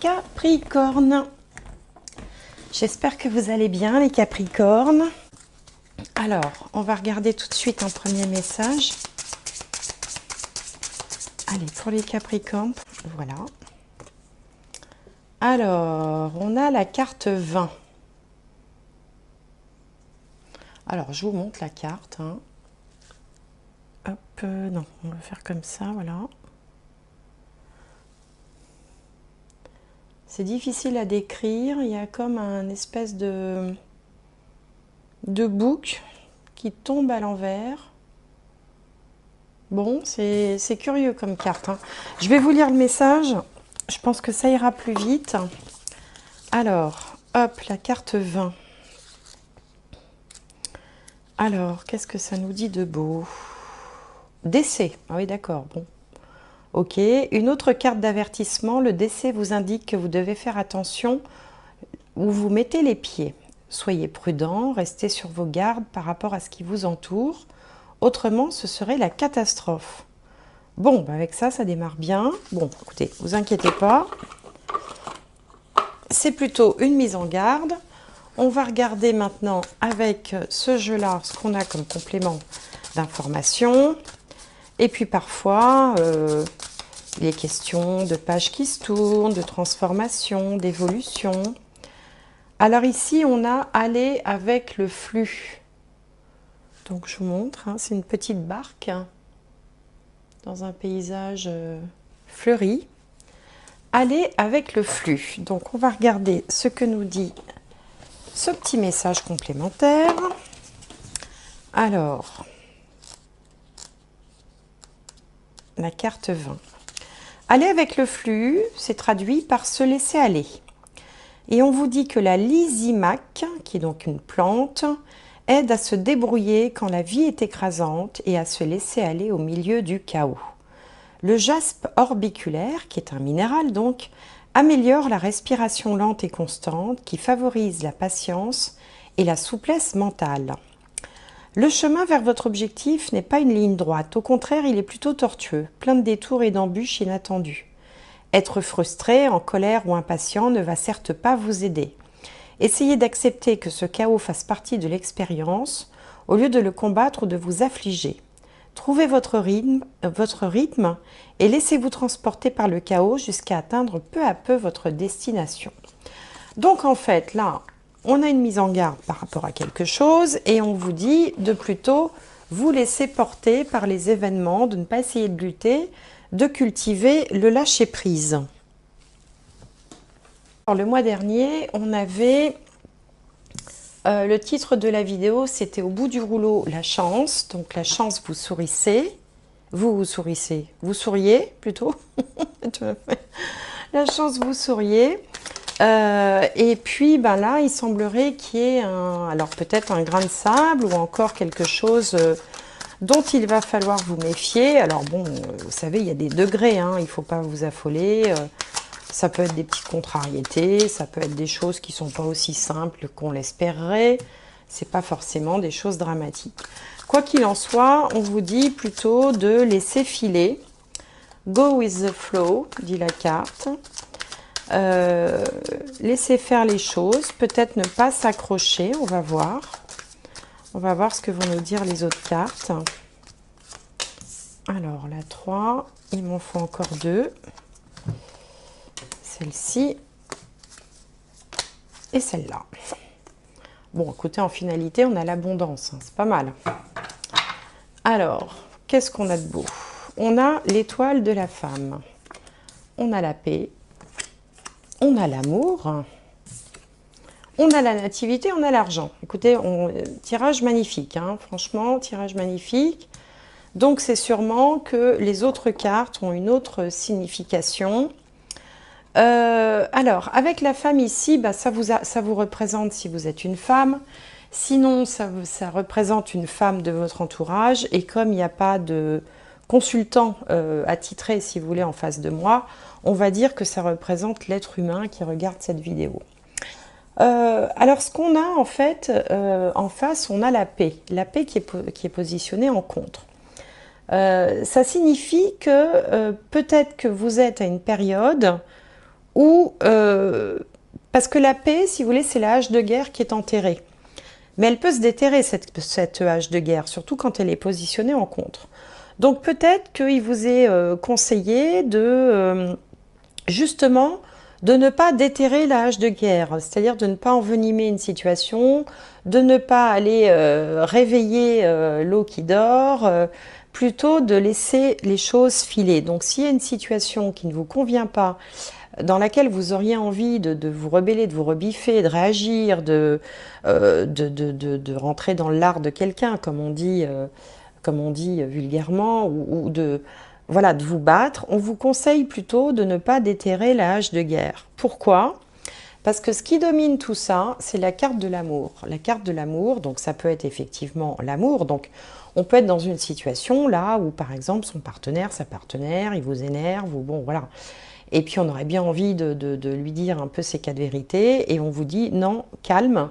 Capricornes. J'espère que vous allez bien les Capricornes. Alors, on va regarder tout de suite un premier message. Allez, pour les Capricornes, voilà. Alors, on a la carte 20. Alors, je vous montre la carte. Hein. Hop, non, on va faire comme ça, voilà. C'est difficile à décrire, il y a comme un espèce de bouc qui tombe à l'envers. Bon, c'est curieux comme carte. Hein. Je vais vous lire le message, je pense que ça ira plus vite. Alors, hop, la carte 20. Alors, qu'est-ce que ça nous dit de beau? Décès, ah oui d'accord, bon. Ok, une autre carte d'avertissement, le décès vous indique que vous devez faire attention où vous mettez les pieds. Soyez prudent, restez sur vos gardes par rapport à ce qui vous entoure, autrement ce serait la catastrophe. Bon, bah avec ça, ça démarre bien. Bon, écoutez, vous inquiétez pas, c'est plutôt une mise en garde. On va regarder maintenant avec ce jeu-là ce qu'on a comme complément d'information. Et puis parfois, les questions de pages qui se tournent, de transformation, d'évolution. Alors ici, on a aller avec le flux. Donc je vous montre, hein, c'est une petite barque dans un paysage fleuri. Aller avec le flux. Donc on va regarder ce que nous dit ce petit message complémentaire. Alors, la carte 20. Aller avec le flux, c'est traduit par se laisser aller. Et on vous dit que la lysimaque, qui est donc une plante, aide à se débrouiller quand la vie est écrasante et à se laisser aller au milieu du chaos. Le jaspe orbiculaire, qui est un minéral donc, améliore la respiration lente et constante qui favorise la patience et la souplesse mentale. Le chemin vers votre objectif n'est pas une ligne droite, au contraire il est plutôt tortueux, plein de détours et d'embûches inattendues. Être frustré, en colère ou impatient ne va certes pas vous aider. Essayez d'accepter que ce chaos fasse partie de l'expérience, au lieu de le combattre ou de vous affliger. Trouvez votre rythme et laissez-vous transporter par le chaos jusqu'à atteindre peu à peu votre destination. Donc en fait, là, on a une mise en garde par rapport à quelque chose et on vous dit de plutôt vous laisser porter par les événements, de ne pas essayer de lutter, de cultiver le lâcher-prise. Le mois dernier, on avait le titre de la vidéo, c'était au bout du rouleau, la chance. Donc la chance, vous sourissez. Vous sourissez. Vous souriez plutôt. La chance, vous souriez. Et puis ben là, il semblerait qu'il y ait alors peut-être un grain de sable ou encore quelque chose dont il va falloir vous méfier. Alors bon, vous savez, il y a des degrés, hein, il ne faut pas vous affoler. Ça peut être des petites contrariétés, ça peut être des choses qui ne sont pas aussi simples qu'on l'espérerait. Ce n'est pas forcément des choses dramatiques. Quoi qu'il en soit, on vous dit plutôt de laisser filer. Go with the flow, dit la carte. Laissez faire les choses, peut-être ne pas s'accrocher, on va voir. On va voir ce que vont nous dire les autres cartes. Alors, la 3, il m'en faut encore 2. Celle-ci et celle-là. Bon, écoutez, en finalité, on a l'abondance, hein, c'est pas mal. Alors, qu'est-ce qu'on a de beau? On a l'étoile de la femme, on a la paix, on a l'amour, on a la nativité, on a l'argent. Écoutez, tirage magnifique, hein, franchement, tirage magnifique. Donc, c'est sûrement que les autres cartes ont une autre signification. Alors, avec la femme ici, bah, ça vous représente si vous êtes une femme. Sinon, ça représente une femme de votre entourage. Et comme il n'y a pas de consultant attitré, si vous voulez, en face de moi, on va dire que ça représente l'être humain qui regarde cette vidéo. Alors, ce qu'on a en fait en face, on a la paix. La paix qui est positionnée en contre. Ça signifie que peut-être que vous êtes à une période ou parce que la paix, si vous voulez, c'est la hache de guerre qui est enterrée. Mais elle peut se déterrer, cette hache de guerre, surtout quand elle est positionnée en contre. Donc peut-être qu'il vous est conseillé de, justement, de ne pas déterrer la hache de guerre, c'est-à-dire de ne pas envenimer une situation, de ne pas aller réveiller l'eau qui dort, plutôt de laisser les choses filer. Donc s'il y a une situation qui ne vous convient pas, dans laquelle vous auriez envie de vous rebeller, de vous rebiffer, de réagir, de rentrer dans l'art de quelqu'un, comme on dit vulgairement, ou de, voilà, de vous battre, on vous conseille plutôt de ne pas déterrer la hache de guerre. Pourquoi? Parce que ce qui domine tout ça, c'est la carte de l'amour. La carte de l'amour, donc ça peut être effectivement l'amour. Donc on peut être dans une situation là où par exemple son partenaire, sa partenaire, il vous énerve, ou bon voilà. Et puis on aurait bien envie de lui dire un peu ses cas de vérité, et on vous dit non, calme,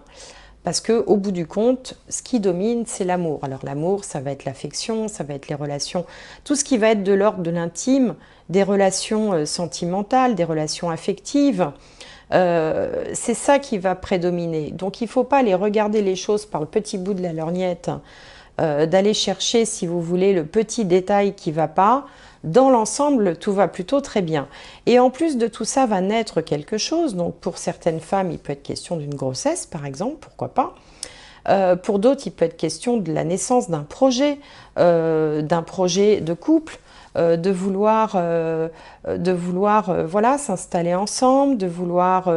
parce que au bout du compte, ce qui domine, c'est l'amour. Alors l'amour, ça va être l'affection, ça va être les relations, tout ce qui va être de l'ordre de l'intime, des relations sentimentales, des relations affectives. C'est ça qui va prédominer. Donc il ne faut pas aller regarder les choses par le petit bout de la lorgnette, d'aller chercher, si vous voulez, le petit détail qui ne va pas. Dans l'ensemble, tout va plutôt très bien. Et en plus de tout ça, va naître quelque chose. Donc pour certaines femmes, il peut être question d'une grossesse, par exemple, pourquoi pas. Pour d'autres, il peut être question de la naissance d'un projet de couple, de vouloir voilà, s'installer ensemble, de vouloir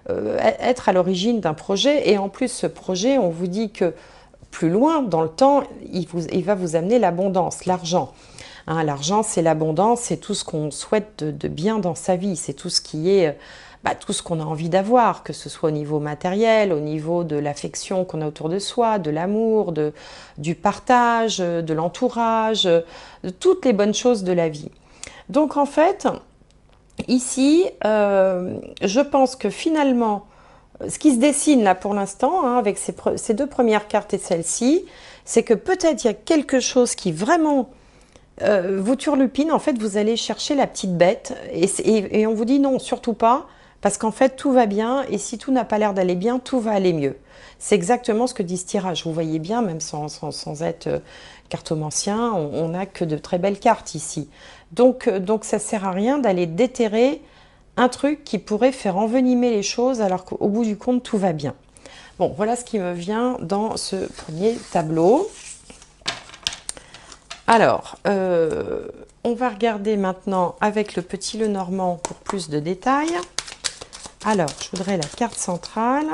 être à l'origine d'un projet. Et en plus, ce projet, on vous dit que plus loin dans le temps, il va vous amener l'abondance, l'argent. Hein, l'argent, c'est l'abondance, c'est tout ce qu'on souhaite de bien dans sa vie, c'est tout ce qui est, tout ce qu'on a envie d'avoir, que ce soit au niveau matériel, au niveau de l'affection qu'on a autour de soi, de l'amour, du partage, de l'entourage, de toutes les bonnes choses de la vie. Donc en fait, ici, je pense que finalement, ce qui se dessine là pour l'instant, hein, avec ces deux premières cartes et celle-ci, c'est que peut-être il y a quelque chose qui vraiment vous turlupine. En fait, vous allez chercher la petite bête et on vous dit non, surtout pas, parce qu'en fait, tout va bien et si tout n'a pas l'air d'aller bien, tout va aller mieux. C'est exactement ce que dit ce tirage. Vous voyez bien, même sans être cartomancien, on n'a que de très belles cartes ici. Donc ça ne sert à rien d'aller déterrer un truc qui pourrait faire envenimer les choses alors qu'au bout du compte, tout va bien. Bon, voilà ce qui me vient dans ce premier tableau. Alors, on va regarder maintenant avec le petit Lenormand pour plus de détails. Alors, je voudrais la carte centrale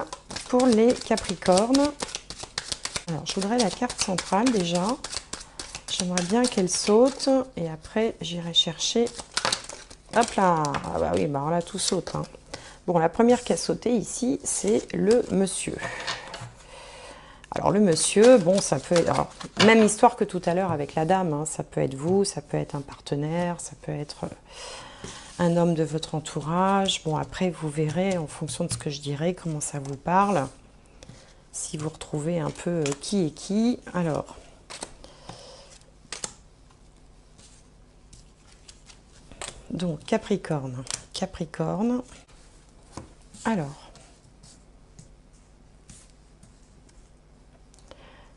pour les Capricornes. Alors, je voudrais la carte centrale déjà. J'aimerais bien qu'elle saute et après, j'irai chercher. Hop là! Ah bah oui, bah là, tout saute. Hein. Bon, la première qui a sauté ici, c'est le monsieur. Alors le monsieur, bon, ça peut être, alors, même histoire que tout à l'heure avec la dame, hein, ça peut être vous, ça peut être un partenaire, ça peut être un homme de votre entourage. Bon, après, vous verrez, en fonction de ce que je dirai, comment ça vous parle, si vous retrouvez un peu qui est qui. Alors, donc Capricorne, Capricorne, alors,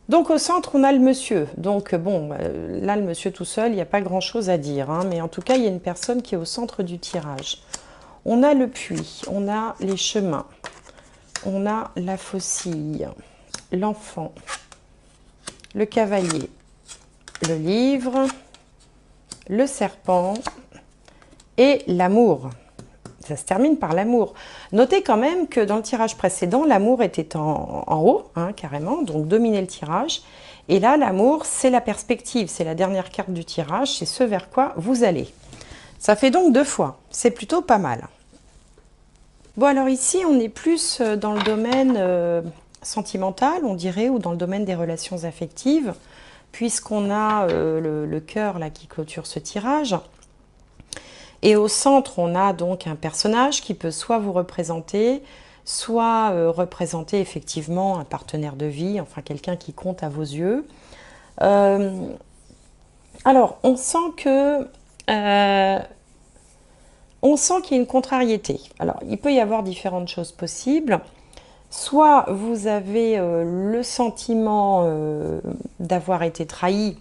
donc au centre, on a le monsieur. Donc bon, là, le monsieur tout seul, il n'y a pas grand-chose à dire. Hein, mais en tout cas, il y a une personne qui est au centre du tirage. On a le puits, on a les chemins, on a la faucille, l'enfant, le cavalier, le livre, le serpent et l'amour. Ça se termine par l'amour. Notez quand même que dans le tirage précédent, l'amour était en haut, hein, carrément, donc dominait le tirage. Et là, l'amour, c'est la perspective, c'est la dernière carte du tirage, c'est ce vers quoi vous allez. Ça fait donc 2 fois, c'est plutôt pas mal. Bon, alors ici, on est plus dans le domaine sentimental, on dirait, ou dans le domaine des relations affectives, puisqu'on a le cœur là qui clôture ce tirage. Et au centre, on a donc un personnage qui peut soit vous représenter, soit représenter effectivement un partenaire de vie, enfin quelqu'un qui compte à vos yeux. Alors, on sent que on sent qu'il y a une contrariété. Alors, il peut y avoir différentes choses possibles. Soit vous avez le sentiment d'avoir été trahi,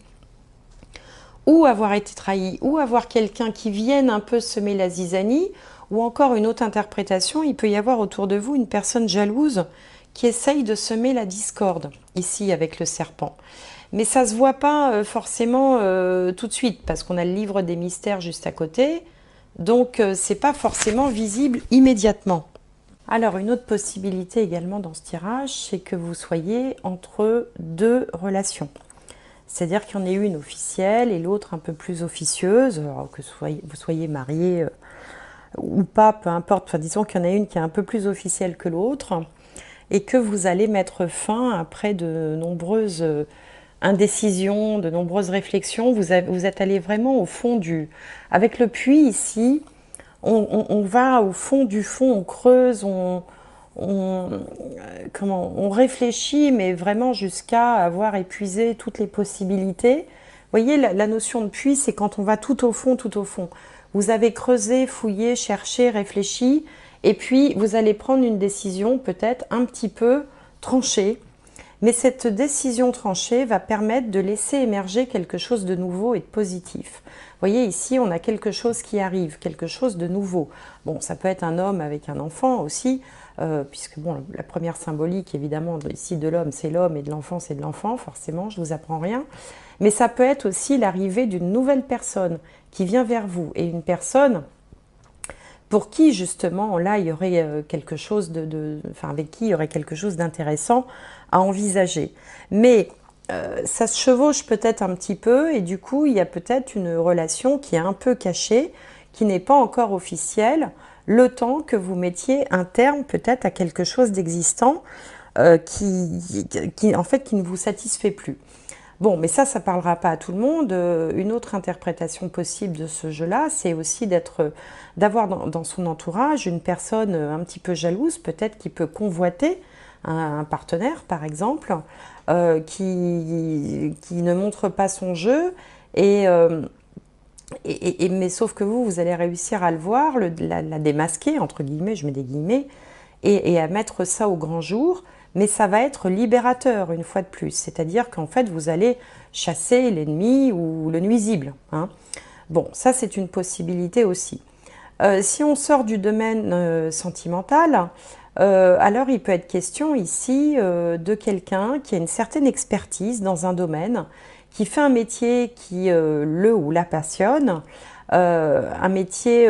ou avoir quelqu'un qui vienne un peu semer la zizanie, ou encore une autre interprétation, il peut y avoir autour de vous une personne jalouse qui essaye de semer la discorde, ici avec le serpent. Mais ça ne se voit pas forcément tout de suite, parce qu'on a le livre des mystères juste à côté, donc c'est pas forcément visible immédiatement. Alors une autre possibilité également dans ce tirage, c'est que vous soyez entre deux relations. C'est-à-dire qu'il y en ait une officielle et l'autre un peu plus officieuse, alors que vous soyez marié ou pas, peu importe, enfin, disons qu'il y en a une qui est un peu plus officielle que l'autre, et que vous allez mettre fin après de nombreuses indécisions, de nombreuses réflexions. Vous êtes allé vraiment au fond du... Avec le puits ici, on va au fond du fond, on creuse, on réfléchit, mais vraiment jusqu'à avoir épuisé toutes les possibilités. Vous voyez, la notion de puits, c'est quand on va tout au fond, tout au fond. Vous avez creusé, fouillé, cherché, réfléchi, et puis vous allez prendre une décision peut-être un petit peu tranchée. Mais cette décision tranchée va permettre de laisser émerger quelque chose de nouveau et de positif. Vous voyez, ici, on a quelque chose qui arrive, quelque chose de nouveau. Bon, ça peut être un homme avec un enfant aussi, puisque bon, la première symbolique, évidemment, ici de l'homme, c'est l'homme, et de l'enfant, c'est de l'enfant, forcément, je ne vous apprends rien. Mais ça peut être aussi l'arrivée d'une nouvelle personne qui vient vers vous, et une personne pour qui justement là il y aurait quelque chose enfin avec qui il y aurait quelque chose d'intéressant à envisager. Mais ça se chevauche peut-être un petit peu et du coup il y a peut-être une relation qui est un peu cachée, qui n'est pas encore officielle, le temps que vous mettiez un terme peut-être à quelque chose d'existant en fait qui ne vous satisfait plus. Bon, mais ça ne parlera pas à tout le monde. Une autre interprétation possible de ce jeu-là, c'est aussi d'avoir dans son entourage une personne un petit peu jalouse, peut-être qui peut convoiter un partenaire, par exemple, qui ne montre pas son jeu, mais sauf que vous allez réussir à le voir, la démasquer, entre guillemets, je mets des guillemets, et à mettre ça au grand jour. Mais ça va être libérateur une fois de plus, c'est-à-dire qu'en fait vous allez chasser l'ennemi ou le nuisible, hein. Bon, ça c'est une possibilité aussi. Si on sort du domaine sentimental, alors il peut être question ici de quelqu'un qui a une certaine expertise dans un domaine, qui fait un métier qui le ou la passionne, un métier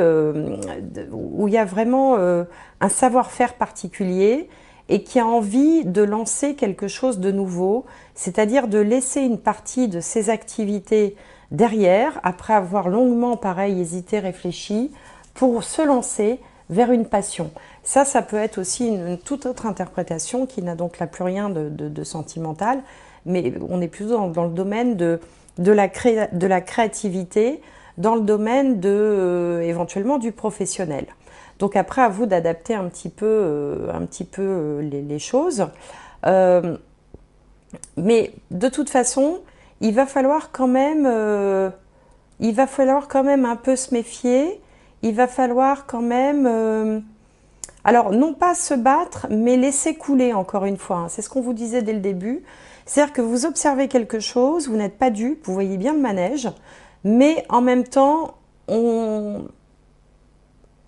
où il y a vraiment un savoir-faire particulier, et qui a envie de lancer quelque chose de nouveau, c'est-à-dire de laisser une partie de ses activités derrière, après avoir longuement, pareil, hésité, réfléchi, pour se lancer vers une passion. Ça peut être aussi une toute autre interprétation qui n'a donc là plus rien de sentimental, mais on est plutôt dans le domaine de la créativité, dans le domaine éventuellement du professionnel. Donc après, à vous d'adapter un petit peu les choses. Mais de toute façon, il va falloir quand même un peu se méfier. Il va falloir quand même, alors non pas se battre, mais laisser couler encore une fois, hein. C'est ce qu'on vous disait dès le début. C'est-à-dire que vous observez quelque chose, vous n'êtes pas dupe, vous voyez bien le manège, mais en même temps,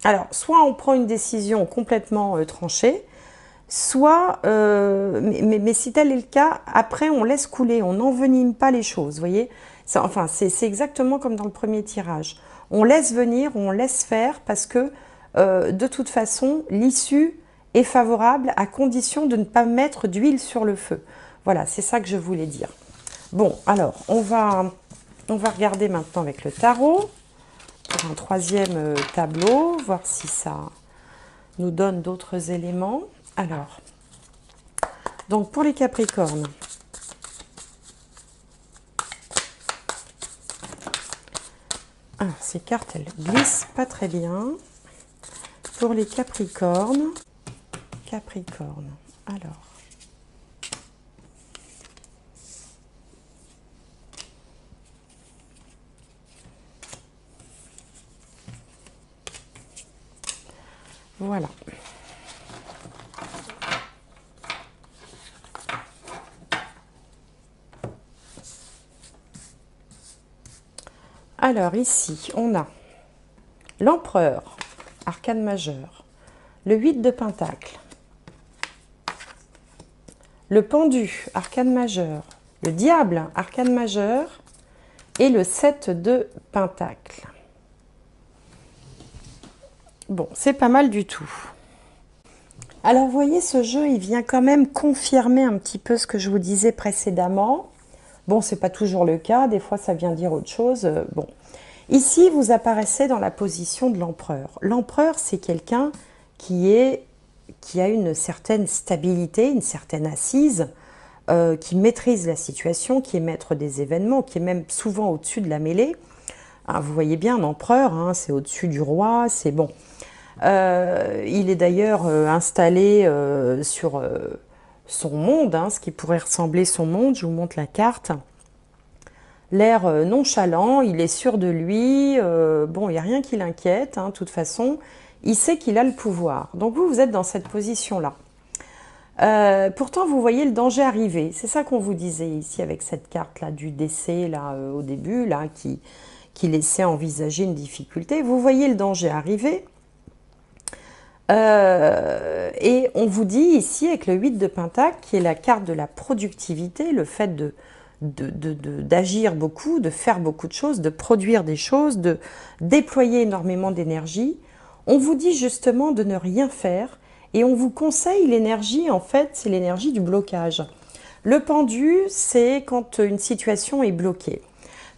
alors, soit on prend une décision complètement tranchée, soit, mais si tel est le cas, après on laisse couler, on n'envenime pas les choses, vous voyez. Enfin, c'est exactement comme dans le premier tirage. On laisse venir, on laisse faire, parce que de toute façon, l'issue est favorable à condition de ne pas mettre d'huile sur le feu. Voilà, c'est ça que je voulais dire. Bon, alors, on va regarder maintenant avec le tarot pour un troisième tableau, voir si ça nous donne d'autres éléments. Alors, donc pour les Capricornes, ces cartes, elles glissent pas très bien. Pour les Capricornes, alors, Voilà. Alors ici, on a l'empereur, arcane majeur, le 8 de pentacle, le pendu, arcane majeur, le diable, arcane majeur, et le 7 de pentacle. Bon, c'est pas mal du tout. Alors, vous voyez, ce jeu, il vient quand même confirmer un petit peu ce que je vous disais précédemment. Bon, c'est pas toujours le cas, des fois ça vient dire autre chose. Bon, ici, vous apparaissez dans la position de l'empereur. L'empereur, c'est quelqu'un qui a une certaine stabilité, une certaine assise, qui maîtrise la situation, qui est maître des événements, qui est même souvent au-dessus de la mêlée. Hein, vous voyez bien, un empereur, hein, c'est au-dessus du roi, c'est bon. Il est d'ailleurs installé sur son monde, hein, ce qui pourrait ressembler son monde. Je vous montre la carte. L'air nonchalant, il est sûr de lui. Bon, il n'y a rien qui l'inquiète, hein, de toute façon. Il sait qu'il a le pouvoir. Donc vous êtes dans cette position-là. Pourtant, vous voyez le danger arriver. C'est ça qu'on vous disait ici avec cette carte-là du décès là au début, là qui laissait envisager une difficulté. Vous voyez le danger arriver. Et on vous dit ici avec le 8 de pentacle, qui est la carte de la productivité, le fait d'agir beaucoup, de faire beaucoup de choses, de produire des choses, de déployer énormément d'énergie. On vous dit justement de ne rien faire et on vous conseille l'énergie, en fait, c'est l'énergie du blocage. Le pendu, c'est quand une situation est bloquée.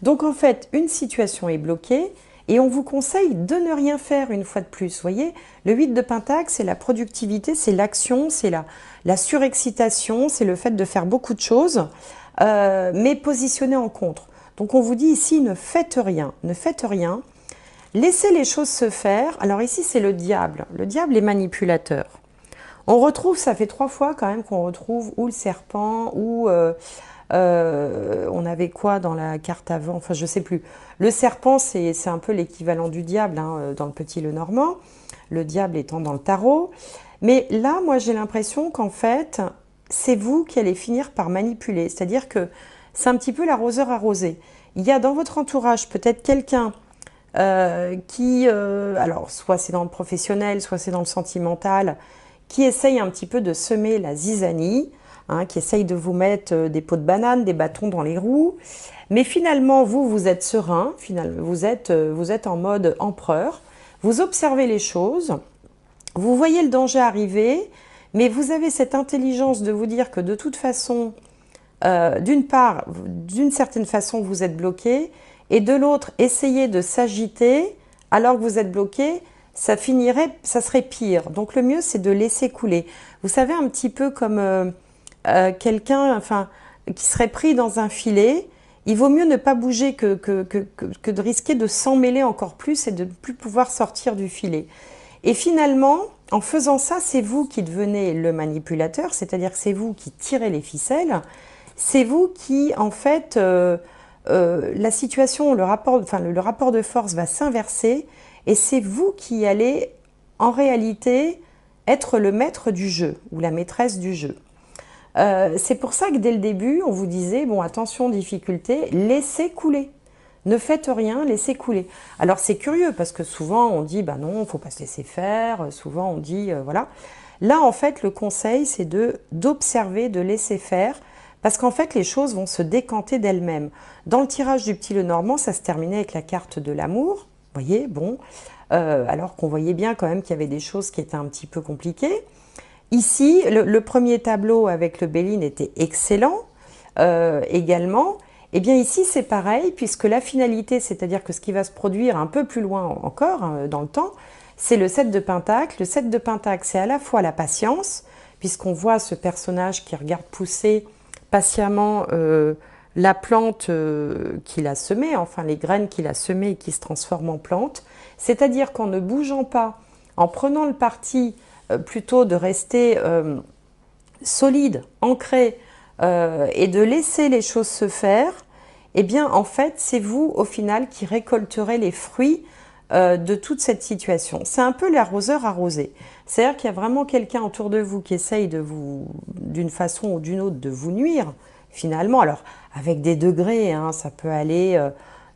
Donc en fait, une situation est bloquée et on vous conseille de ne rien faire une fois de plus. Vous voyez, le 8 de pentacle, c'est la productivité, c'est l'action, c'est la surexcitation, c'est le fait de faire beaucoup de choses, mais positionné en contre. Donc on vous dit ici, ne faites rien, ne faites rien. Laissez les choses se faire. Alors ici, c'est le diable. Le diable est manipulateur. On retrouve, ça fait 3 fois quand même qu'on retrouve ou le serpent, ou on avait quoi dans la carte avant, enfin je sais plus. Le serpent, c'est un peu l'équivalent du diable hein, dans le Petit Lenormand, le diable étant dans le tarot. Mais là, moi j'ai l'impression qu'en fait, c'est vous qui allez finir par manipuler. C'est-à-dire que c'est un petit peu l'arroseur arrosé. Il y a dans votre entourage peut-être quelqu'un alors soit c'est dans le professionnel, soit c'est dans le sentimental, qui essaye un petit peu de semer la zizanie, hein, qui essaye de vous mettre des pots de banane, des bâtons dans les roues. Mais finalement, vous êtes serein, finalement, vous êtes en mode empereur, vous observez les choses, vous voyez le danger arriver, mais vous avez cette intelligence de vous dire que de toute façon, d'une part, d'une certaine façon, vous êtes bloqué, et de l'autre, essayez de s'agiter alors que vous êtes bloqué, ça serait pire. Donc le mieux, c'est de laisser couler. Vous savez, un petit peu comme quelqu'un enfin, qui serait pris dans un filet, il vaut mieux ne pas bouger que de risquer de s'emmêler encore plus et de ne plus pouvoir sortir du filet. Et finalement, en faisant ça, c'est vous qui devenez le manipulateur, c'est-à-dire que c'est vous qui tirez les ficelles, c'est vous qui, en fait, la situation, le rapport de force va s'inverser et c'est vous qui allez, en réalité, être le maître du jeu ou la maîtresse du jeu. C'est pour ça que dès le début, on vous disait, bon, attention, difficulté, laissez couler. Ne faites rien, laissez couler. Alors c'est curieux parce que souvent on dit, bah non, il ne faut pas se laisser faire. Souvent on dit, voilà. Là, en fait, le conseil, c'est d'observer, de laisser faire. Parce qu'en fait, les choses vont se décanter d'elles-mêmes. Dans le tirage du Petit Lenormand, ça se terminait avec la carte de l'amour. Vous voyez, bon. Alors qu'on voyait bien quand même qu'il y avait des choses qui étaient un petit peu compliquées. Ici, le premier tableau avec le Béline était excellent également. Eh bien ici, c'est pareil, puisque la finalité, c'est-à-dire que ce qui va se produire un peu plus loin encore dans le temps, c'est le 7 de Pentacle. Le 7 de Pentacle, c'est à la fois la patience, puisqu'on voit ce personnage qui regarde pousser patiemment la plante qu'il a semée, enfin les graines qu'il a semées et qui se transforment en plante. C'est-à-dire qu'en ne bougeant pas, en prenant le parti plutôt de rester solide, ancré, et de laisser les choses se faire, eh bien en fait c'est vous au final qui récolterez les fruits de toute cette situation. C'est un peu l'arroseur arrosé. C'est-à-dire qu'il y a vraiment quelqu'un autour de vous qui essaye de vous, d'une façon ou d'une autre, de vous nuire, finalement. Alors, avec des degrés, hein, ça peut aller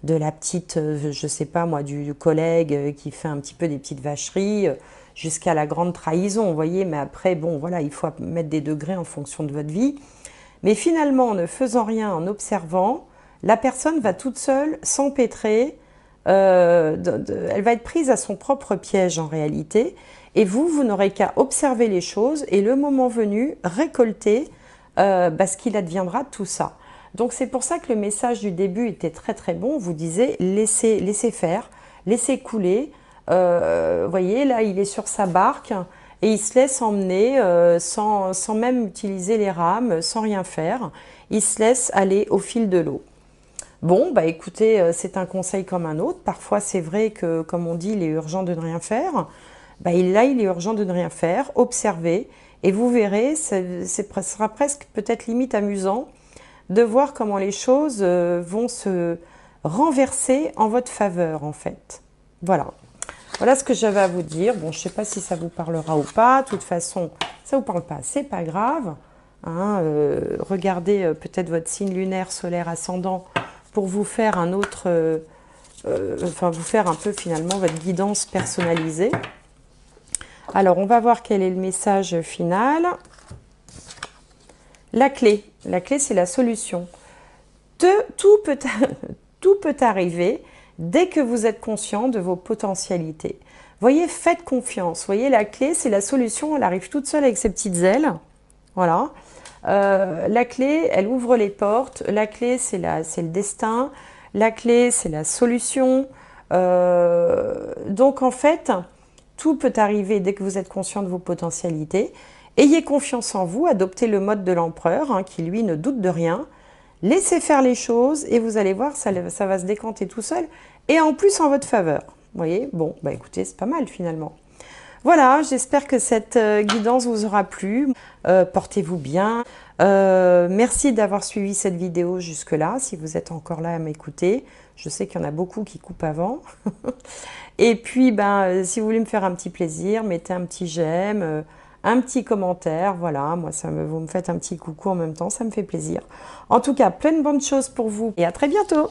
de la petite, je sais pas moi, du collègue qui fait un petit peu des petites vacheries, jusqu'à la grande trahison, vous voyez. Mais après, bon, voilà, il faut mettre des degrés en fonction de votre vie. Mais finalement, en ne faisant rien, en observant, la personne va toute seule s'empêtrer, elle va être prise à son propre piège en réalité, et vous n'aurez qu'à observer les choses et le moment venu, récolter ce qu'il adviendra de tout ça. Donc c'est pour ça que le message du début était très très bon, vous disiez laissez faire, laissez couler, voyez là il est sur sa barque, et il se laisse emmener sans même utiliser les rames, sans rien faire. Il se laisse aller au fil de l'eau. Bon, bah écoutez, c'est un conseil comme un autre. Parfois, c'est vrai que, comme on dit, il est urgent de ne rien faire. Bah, là, il est urgent de ne rien faire. Observez et vous verrez, ce sera presque peut-être limite amusant de voir comment les choses vont se renverser en votre faveur, en fait. Voilà. Voilà ce que j'avais à vous dire. Bon, je ne sais pas si ça vous parlera ou pas. De toute façon, ça ne vous parle pas, c'est pas grave. Hein, regardez peut-être votre signe lunaire, solaire, ascendant pour vous faire un autre, vous faire un peu finalement votre guidance personnalisée. Alors, on va voir quel est le message final. La clé, c'est la solution. Tout peut arriver dès que vous êtes conscient de vos potentialités. Voyez, faites confiance. Voyez, la clé, c'est la solution. Elle arrive toute seule avec ses petites ailes. Voilà. La clé, elle ouvre les portes. La clé, c'est le destin. La clé, c'est la solution. Donc, en fait, tout peut arriver dès que vous êtes conscient de vos potentialités. Ayez confiance en vous. Adoptez le mode de l'empereur, hein, qui, lui, ne doute de rien. Laissez faire les choses et vous allez voir, ça va se décanter tout seul. Et en plus, en votre faveur. Vous voyez? Bon, bah écoutez, c'est pas mal, finalement. Voilà, j'espère que cette guidance vous aura plu. Portez-vous bien. Merci d'avoir suivi cette vidéo jusque-là, si vous êtes encore là à m'écouter. Je sais qu'il y en a beaucoup qui coupent avant. Et puis, si vous voulez me faire un petit plaisir, mettez un petit j'aime, un petit commentaire. Voilà, moi, vous me faites un petit coucou en même temps, ça me fait plaisir. En tout cas, plein de bonnes choses pour vous et à très bientôt.